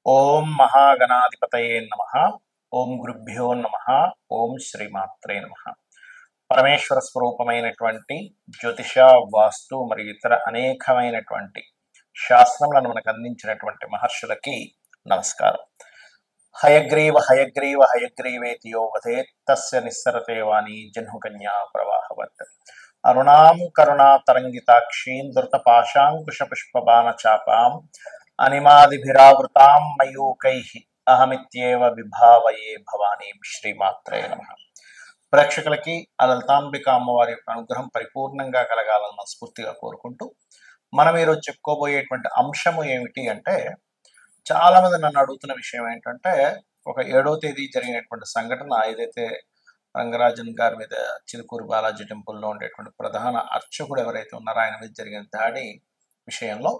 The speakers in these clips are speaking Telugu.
ఓం మహాగణాధిపతయే నమః. ఓం గురుభ్యో నమః. ఓం శ్రీమాత్రే నమః. పరమేశ్వర స్వరూపమైనటువంటి జ్యోతిష, వాస్తు మరియు ఇతర అనేకమైనటువంటి శాస్త్రములను మనకు అందించినటువంటి మహర్షులకి నమస్కారం. హయగ్రీవ హయగ్రీవ హయగ్రీవేతి యో వదేత్ తస్య నిస్సరతే వాణి జహ్నుకన్యా ప్రవాహవత్. అరుణాం కరుణా తరంగితాక్షీం ధృతపాశాంకుశ పుష్పబాణ చాపాం అనిమాదిభిరావృతాం మయూకైః అహమిత్యేవ విభావయే భవానీం. శ్రీమాత్రే నమః. ప్రేక్షకులకి ఆ లలితాంబిక అమ్మవారి యొక్క అనుగ్రహం పరిపూర్ణంగా కలగాలని మనస్ఫూర్తిగా కోరుకుంటూ మనం ఈరోజు చెప్పుకోబోయేటువంటి అంశము ఏమిటి అంటే, చాలా మంది నన్ను అడుగుతున్న విషయం ఏంటంటే, ఒక 7వ తేదీ జరిగినటువంటి సంఘటన ఏదైతే రంగరాజన్ గారి మీద చిలుకూరు బాలాజీ టెంపుల్లో ఉండేటువంటి ప్రధాన అర్చకుడు ఎవరైతే ఉన్నారో ఆయన మీద జరిగిన దాడి విషయంలో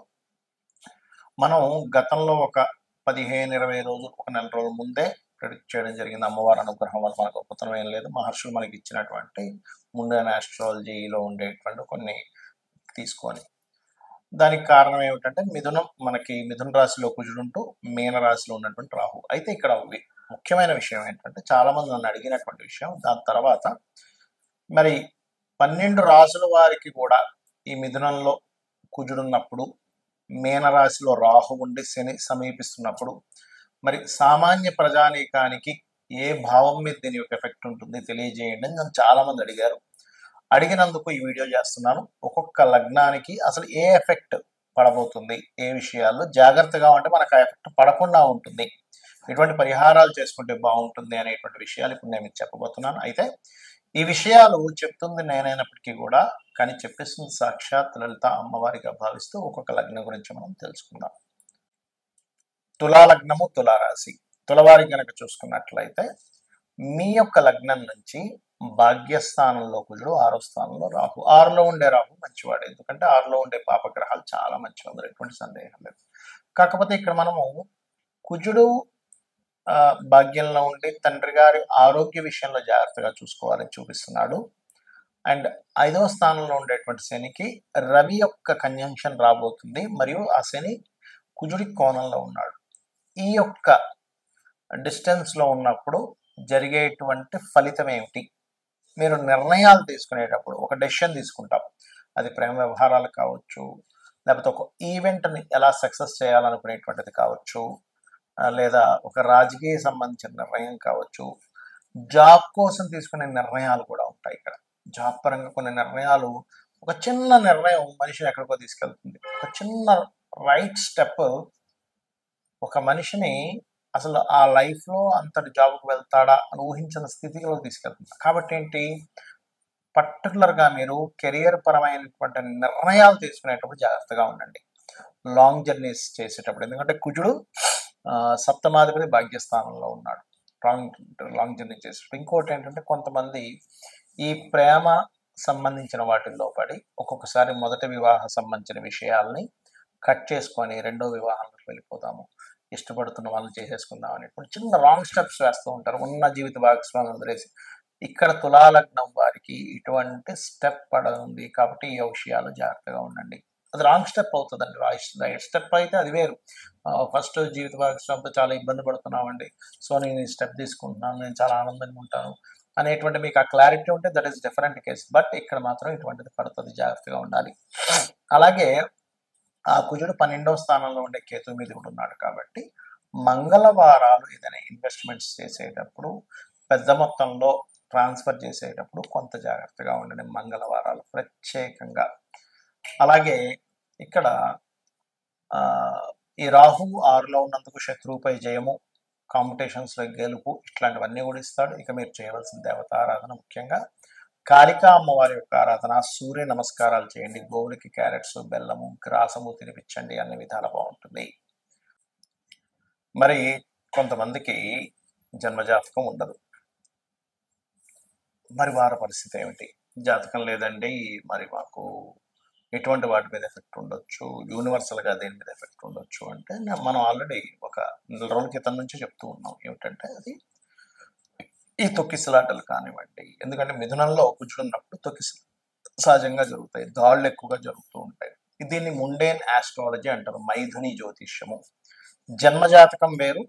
మనం గతంలో ఒక 15-20 రోజులు, ఒక నెల రోజుల ముందే ప్రెడిక్ట్ చేయడం జరిగింది. అమ్మవారి అనుగ్రహం వల్ల మనకు గొప్పతనం ఏం లేదు, మహర్షులు మనకి ఇచ్చినటువంటి ముండైన ఆస్ట్రాలజీలో ఉండేటువంటి కొన్ని తీసుకొని. దానికి కారణం ఏమిటంటే, మిథున రాశిలో కుజుడుంటూ మీన రాశిలో ఉన్నటువంటి రాహు. అయితే ఇక్కడ ముఖ్యమైన విషయం ఏంటంటే, చాలా మంది నన్ను అడిగినటువంటి విషయం, దాని తర్వాత మరి 12 రాశుల వారికి కూడా ఈ మిథునంలో కుజుడున్నప్పుడు, మీనరాశిలో రాహు ఉండి శని సమీపిస్తున్నప్పుడు మరి సామాన్య ప్రజానీకానికి ఏ భావం మీద దీని యొక్క ఎఫెక్ట్ ఉంటుంది తెలియజేయండి అని నన్ను చాలా మంది అడిగారు. అడిగినందుకు ఈ వీడియో చేస్తున్నాను. ఒక్కొక్క లగ్నానికి అసలు ఏ ఎఫెక్ట్ పడబోతుంది, ఏ విషయాల్లో జాగ్రత్తగా ఉంటే మనకు ఆ ఎఫెక్ట్ పడకుండా ఉంటుంది, ఎటువంటి పరిహారాలు చేసుకుంటే బాగుంటుంది అనేటువంటి విషయాలు ఇప్పుడు నేను మీకు చెప్పబోతున్నాను. అయితే ఈ విషయాలు చెప్తుంది నేనైనప్పటికీ కూడా, కానీ చెప్పేస్తుంది సాక్షాత్ లలిత అమ్మవారిగా భావిస్తూ ఒక్కొక్క లగ్నం గురించి మనం తెలుసుకుందాం. తులా లగ్నము, తులారాశి. తులవారి కనుక చూసుకున్నట్లయితే మీ యొక్క లగ్నం నుంచి భాగ్యస్థానంలో కుజుడు, 6వ స్థానంలో రాహు. 6లో ఉండే రాహు మంచివాడు, ఎందుకంటే 6లో ఉండే పాపగ్రహాలు చాలా మంచివి, అందులో ఎటువంటి సందేహం లేదు. కాకపోతే ఇక్కడ మనము కుజుడు భాగ్యంలో ఉండి తండ్రి గారి ఆరోగ్య విషయంలో జాగ్రత్తగా చూసుకోవాలని చూపిస్తున్నాడు. అండ్ 5వ స్థానంలో ఉండేటువంటి శనికి రవి యొక్క కంజంక్షన్ రాబోతుంది, మరియు ఆ శని కుజుడి కోణంలో ఉన్నాడు. ఈ యొక్క డిస్టెన్స్లో ఉన్నప్పుడు జరిగేటువంటి ఫలితం ఏమిటి? మీరు నిర్ణయాలు తీసుకునేటప్పుడు ఒక డెసిషన్ తీసుకుంటాం, అది ప్రేమ వ్యవహారాలు కావచ్చు, లేకపోతే ఒక ఈవెంట్ని ఎలా సక్సెస్ చేయాలనుకునేటువంటిది కావచ్చు, లేదా ఒక రాజకీయ సంబంధించిన నిర్ణయం కావచ్చు, జాబ్ కోసం తీసుకునే నిర్ణయాలు కూడా ఉంటాయి. ఇక్కడ జాబ్ పరంగా కొన్ని నిర్ణయాలు, ఒక చిన్న నిర్ణయం మనిషిని ఎక్కడికో తీసుకెళ్తుంది. ఒక చిన్న రైట్ స్టెప్ ఒక మనిషిని అసలు ఆ లైఫ్లో అంతటి జాబ్కి వెళ్తాడా అని ఊహించిన స్థితిలో తీసుకెళ్తుంది. కాబట్టి ఏంటి, పర్టికులర్గా మీరు కెరియర్ పరమైనటువంటి నిర్ణయాలు తీసుకునేటప్పుడు జాగ్రత్తగా ఉండండి, లాంగ్ జర్నీస్ చేసేటప్పుడు. ఎందుకంటే కుజుడు సప్తమాధిపతి భాగ్యస్థానంలో ఉన్నాడు, లాంగ్ జర్నీ చేసేటప్పుడు. ఇంకోటి ఏంటంటే, కొంతమంది ఈ ప్రేమ సంబంధించిన వాటిల్లో పడి ఒక్కొక్కసారి మొదటి వివాహ సంబంధించిన విషయాల్ని కట్ చేసుకొని రెండో వివాహానికి వెళ్ళిపోతాము, ఇష్టపడుతున్న వాళ్ళని చేసేసుకుందాం అనేటువంటి చిన్న రాంగ్ స్టెప్స్ వేస్తూ ఉంటారు, ఉన్న జీవిత భాగస్వామిని వదిలేసి. ఇక్కడ తులాలగ్నం వారికి ఇటువంటి స్టెప్ పడుతుంది, కాబట్టి ఈ విషయాలు జాగ్రత్తగా ఉండండి. అది రాంగ్ స్టెప్ అవుతుందండి. రైట్ స్టెప్ అయితే అది వేరు. ఫస్ట్ జీవిత భాగస్వామితో చాలా ఇబ్బంది పడుతున్నామండి, సో నేను ఈ స్టెప్ తీసుకుంటున్నాను, నేను చాలా ఆనందంగా ఉంటాను అనేటువంటి మీకు ఆ క్లారిటీ ఉంటే that is different case. But ఇక్కడ మాత్రం ఇటువంటిది పడుతుంది, జాగ్రత్తగా ఉండాలి. అలాగే ఆ కుజుడు 12వ స్థానంలో ఉండే కేతు మీద కూడా ఉన్నాడు, కాబట్టి మంగళవారాలు ఏదైనా ఇన్వెస్ట్మెంట్స్ చేసేటప్పుడు, పెద్ద మొత్తంలో ట్రాన్స్ఫర్ చేసేటప్పుడు కొంత జాగ్రత్తగా ఉండండి మంగళవారాలు ప్రత్యేకంగా. అలాగే ఇక్కడ ఈ రాహు 6లో ఉన్నందుకు శత్రువుపై జయము, కాంపిటీషన్స్లో గెలుపు, ఇట్లాంటివన్నీ కూడా ఇస్తాడు. ఇక మీరు చేయవలసిన దేవతారాధన ముఖ్యంగా కాళికా అమ్మవారి యొక్క ఆరాధన, సూర్య నమస్కారాలు చేయండి, గోవులకి క్యారెట్స్, బెల్లము, గ్రాసము తినిపించండి, అన్ని విధాల బాగుంటుంది. మరి కొంతమందికి జన్మజాతకం ఉండదు, మరి వారి పరిస్థితి ఏమిటి? జాతకం లేదండి, మరి మాకు ఎటువంటి వాటి మీద ఎఫెక్ట్ ఉండొచ్చు, యూనివర్సల్గా దేని మీద ఎఫెక్ట్ ఉండొచ్చు అంటే, మనం ఆల్రెడీ ఒక నెల రోజుల క్రితం నుంచి చెప్తూ ఉన్నాం. ఏమిటంటే, అది ఈ తొక్కిసలాటలు కానివ్వండి, ఎందుకంటే మిథునంలో కూర్చున్నప్పుడు సహజంగా జరుగుతాయి, దాడులు ఎక్కువగా జరుగుతూ ఉంటాయి. దీన్ని ముండేన్ ఆస్ట్రాలజీ అంటారు, మైథుని జ్యోతిష్యము. జన్మజాతకం వేరు,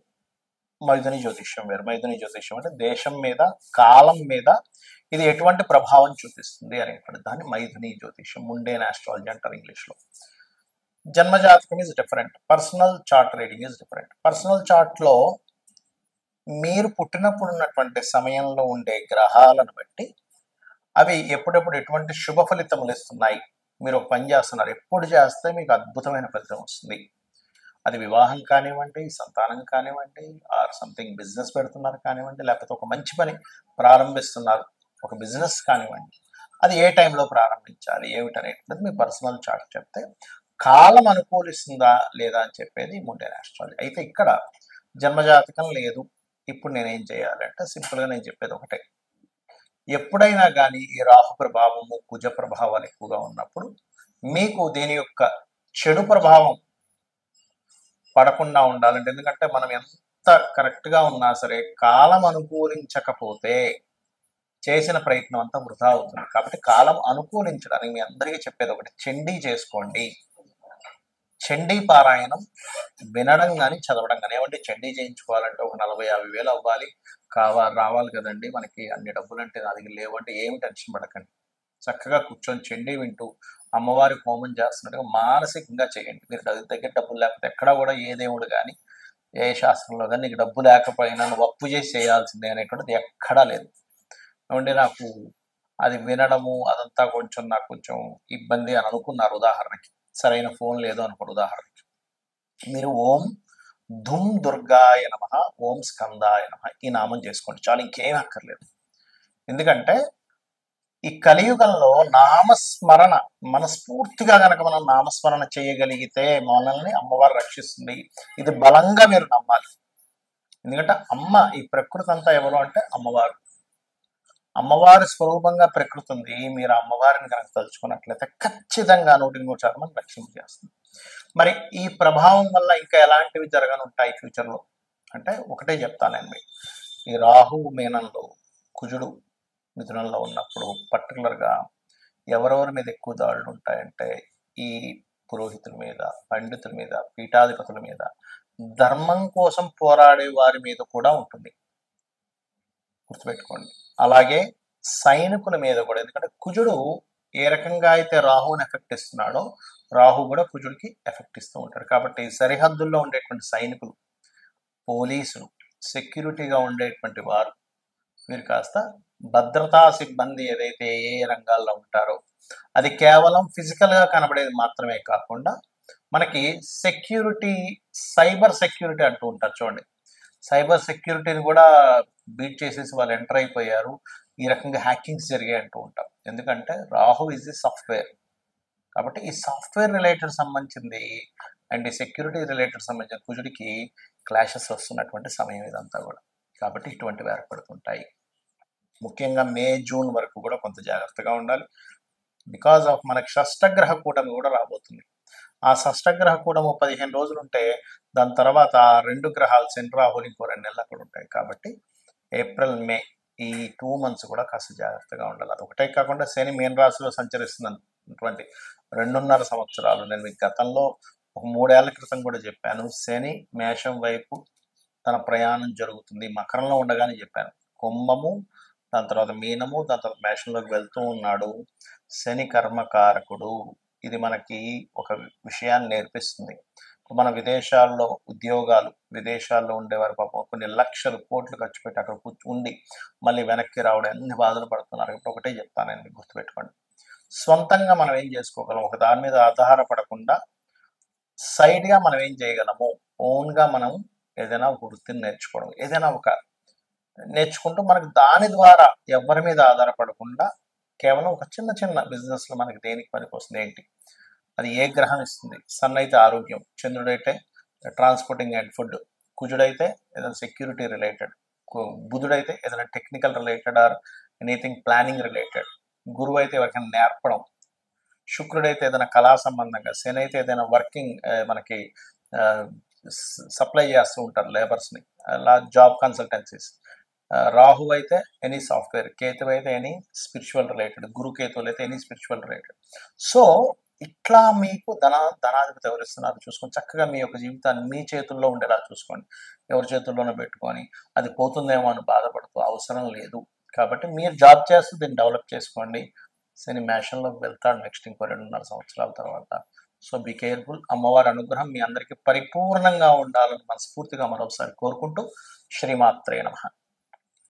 మైథుని జ్యోతిష్యం వేరు. మైథుని జ్యోతిష్యం అంటే దేశం మీద, కాలం మీద ఇది ఎటువంటి ప్రభావం చూపిస్తుంది అనేటువంటి దాన్ని మైథుని జ్యోతిష్యం, ముండేన్ ఆస్ట్రాలజీ అంటారు ఇంగ్లీష్లో. జన్మజాతకం is different, personal chart reading is different. Personal చార్ట్లో మీరు పుట్టినప్పుడు ఉన్నటువంటి సమయంలో ఉండే గ్రహాలను బట్టి అవి ఎప్పుడెప్పుడు ఎటువంటి శుభ ఫలితములు ఇస్తున్నాయి. మీరు ఒక పని చేస్తున్నారు, ఎప్పుడు చేస్తే మీకు అద్భుతమైన ఫలితం వస్తుంది. అది వివాహం కానివ్వండి, సంతానం కానివ్వండి, ఆర్ సంథింగ్ బిజినెస్ పెడుతున్నారు కానివ్వండి, లేకపోతే ఒక మంచి పని ప్రారంభిస్తున్నారు, ఒక బిజినెస్ కానివ్వండి, అది ఏ టైంలో ప్రారంభించాలి ఏమిటనేటువంటిది మీ పర్సనల్ చార్ట్ చెప్తే కాలం అనుకూలిస్తుందా లేదా అని చెప్పేది ముండేన్ ఆస్ట్రాలజీ. అయితే ఇక్కడ జన్మజాతకం లేదు, ఇప్పుడు నేనేం చేయాలి అంటే సింపుల్గా నేను చెప్పేది ఒకటే. ఎప్పుడైనా కానీ ఈ రాహు ప్రభావము, కుజ ప్రభావాలు ఎక్కువగా ఉన్నప్పుడు మీకు దీని యొక్క చెడు ప్రభావం పడకుండా ఉండాలంటే, ఎందుకంటే మనం ఎంత కరెక్ట్గా ఉన్నా సరే కాలం అనుకూలించకపోతే చేసిన ప్రయత్నం అంతా వృధా అవుతుంది. కాబట్టి కాలం అనుకూలించడానికి మీ అందరికీ చెప్పేది ఒకటి, చండీ చేసుకోండి. చండీ పారాయణం వినడం కానీ చదవడం కానీ. ఏమంటే చండీ చేయించుకోవాలంటే ఒక 40-50 వేలు అవ్వాలి, రావాలి కదండి మనకి, అన్ని డబ్బులు అంటే నా దగ్గర లేవంటే ఏమి టెన్షన్ పడకండి. చక్కగా కూర్చొని చండీ వింటూ అమ్మవారి హోమం చేస్తున్నట్టుగా మానసికంగా చేయండి. మీరు దగ్గర డబ్బులు లేకపోతే ఎక్కడా కూడా ఏ దేవుడు కానీ ఏ శాస్త్రంలో కానీ నీకు డబ్బు లేకపోయినా నువ్వు అప్పు చేసి చేయాల్సిందే అనేటువంటిది ఎక్కడా లేదు. ఏమంటే నాకు అది వినడము అదంతా కొంచెం నాకు కొంచెం ఇబ్బంది అని అనుకున్నారు ఉదాహరణకి, సరైన ఫోన్ లేదు అనుకోండి ఉదాహరణకి, మీరు ఓం ధుమ్ దుర్గాయ నమః, ఓం స్కందాయ నమః ఈ నామం చేసుకోండి చాలు, ఇంకేం అక్కర్లేదు. ఎందుకంటే ఈ కలియుగంలో నామస్మరణ మనస్ఫూర్తిగా కనుక మనం నామస్మరణ చేయగలిగితే మనల్ని అమ్మవారు రక్షిస్తుంది. ఇది బలంగా మీరు నమ్మాలి. ఎందుకంటే అమ్మ, ఈ ప్రకృతి అంతా ఎవరు అంటే అమ్మవారు. అమ్మవారి స్వరూపంగా ప్రకృతి ఉంది. మీరు అమ్మవారిని కనుక తలుచుకున్నట్లయితే ఖచ్చితంగా 100% మనం రక్షించేస్తుంది. మరి ఈ ప్రభావం వల్ల ఇంకా ఎలాంటివి జరగనుంటాయి ఫ్యూచర్లో అంటే ఒకటే చెప్తానండి. ఈ రాహు మీనంలో, కుజుడు మిథునంలో ఉన్నప్పుడు పర్టికులర్గా ఎవరెవరి మీద ఎక్కువ దాడులు ఉంటాయంటే ఈ పురోహితుల మీద, పండితుల మీద, పీఠాధిపతుల మీద, ధర్మం కోసం పోరాడే వారి మీద కూడా ఉంటుంది, గుర్తుపెట్టుకోండి. అలాగే సైనికుల మీద కూడా, ఎందుకంటే కుజుడు ఏ రకంగా అయితే రాహుని ఎఫెక్ట్ ఇస్తున్నాడో రాహు కూడా కుజుడికి ఎఫెక్ట్ ఇస్తూ ఉంటాడు. కాబట్టి సరిహద్దుల్లో ఉండేటువంటి సైనికులు, పోలీసులు, సెక్యూరిటీగా ఉండేటువంటి వారు, వీరు కాస్త భద్రతా సిబ్బంది ఏదైతే ఏ రంగాల్లో ఉంటారో అది కేవలం ఫిజికల్గా కనబడేది మాత్రమే కాకుండా మనకి సెక్యూరిటీ, సైబర్ సెక్యూరిటీ అంటూ ఉంటారు చూడండి, సైబర్ సెక్యూరిటీని కూడా బీట్ చేసేసి వాళ్ళు ఎంటర్ అయిపోయారు, ఈ రకంగా హ్యాకింగ్స్ జరిగాయి అంటూ ఉంటాం. ఎందుకంటే రాహు ఇస్ ది సాఫ్ట్వేర్. కాబట్టి ఈ సాఫ్ట్వేర్ రిలేటెడ్ సంబంధించింది అండ్ ఈ సెక్యూరిటీ రిలేటెడ్ సంబంధించిన కుజుడికి క్లాషెస్ వస్తున్నటువంటి సమయం ఇదంతా కూడా. కాబట్టి ఇటువంటివి ఏర్పడుతుంటాయి. ముఖ్యంగా మే, జూన్ వరకు కూడా కొంత జాగ్రత్తగా ఉండాలి. బికాజ్ ఆఫ్ మనకి షష్టగ్రహ కూటమి కూడా రాబోతుంది. ఆ షష్టగ్రహ కూటమి 15 రోజులు ఉంటే దాని తర్వాత 2 గ్రహాలు శని, రాహులు ఇంకో 2 నెలలు అక్కడ ఉంటాయి. కాబట్టి ఏప్రిల్, మే ఈ 2 months కూడా కాస్త జాగ్రత్తగా ఉండాలి. అది ఒకటే కాకుండా శని మీన రాశిలో సంచరిస్తున్నటువంటి 2.5 సంవత్సరాలు, నేను మీకు గతంలో ఒక 3 ఏళ్ల క్రితం కూడా చెప్పాను, శని మేషం వైపు తన ప్రయాణం జరుగుతుంది, మకరంలో ఉండగానే చెప్పాను. కుంభము, దాని తర్వాత మీనము, దాని తర్వాత మేషంలోకి వెళ్తూ ఉన్నాడు. శని కర్మకారకుడు. ఇది మనకి ఒక విషయాన్ని నేర్పిస్తుంది. మన విదేశాల్లో ఉద్యోగాలు, విదేశాల్లో ఉండేవారు పాపం కొన్ని లక్షల కోట్లు ఖర్చు పెట్టి అక్కడ ఉండి మళ్ళీ వెనక్కి రావడం ఎన్ని బాధలు పడుతున్నారు. ఇప్పుడు ఒకటే చెప్తానండి, గుర్తుపెట్టుకోండి. స్వంతంగా మనం ఏం చేసుకోగలం, ఒక దాని మీద ఆధారపడకుండా సైడ్గా మనం ఏం చేయగలము, ఓన్గా మనం ఏదైనా ఒక వృత్తిని నేర్చుకోవడం, ఏదైనా ఒక నేర్చుకుంటూ మనకు దాని ద్వారా ఎవరి మీద ఆధారపడకుండా కేవలం ఒక చిన్న చిన్న బిజినెస్లో మనకి దేనికి పనికి వస్తుంది ఏంటి, అది ఏ గ్రహం ఇస్తుంది. సన్ అయితే ఆరోగ్యం, చంద్రుడైతే ట్రాన్స్పోర్టింగ్ అండ్ ఫుడ్, కుజుడైతే ఏదైనా సెక్యూరిటీ రిలేటెడ్, బుధుడైతే ఏదైనా technical related or anything planning related, గురువు అయితే ఎవరికైనా నేర్పడం, శుక్రుడైతే ఏదైనా కళా సంబంధంగా, శని అయితే ఏదైనా వర్కింగ్ మనకి సప్లై చేస్తూ ఉంటారు లేబర్స్ని, అలా జాబ్ కన్సల్టెన్సీస్, రాహు అయితే ఎనీ సాఫ్ట్వేర్, కేతు అయితే ఎనీ స్పిరిచువల్ రిలేటెడ్, గురు కేతువులు అయితే ఎనీ స్పిరిచువల్ రిలేటెడ్. సో ఇట్లా మీకు ధనాధిపతి ఎవరిస్తున్నారు చూసుకొని చక్కగా మీ యొక్క జీవితాన్ని మీ చేతుల్లో ఉండేలా చూసుకోండి. ఎవరి చేతుల్లోనో పెట్టుకొని అది పోతుందేమో అని బాధపడుతూ అవసరం లేదు. కాబట్టి మీరు జాబ్ చేస్తూ దీన్ని డెవలప్ చేసుకోండి. శని మేషంలోకి వెళ్తాడు నెక్స్ట్ ఇంకో 2.5 సంవత్సరాల తర్వాత. So be careful. అమ్మవారి అనుగ్రహం మీ అందరికీ పరిపూర్ణంగా ఉండాలని మనస్ఫూర్తిగా మరొకసారి కోరుకుంటూ శ్రీమాత్రే నమః.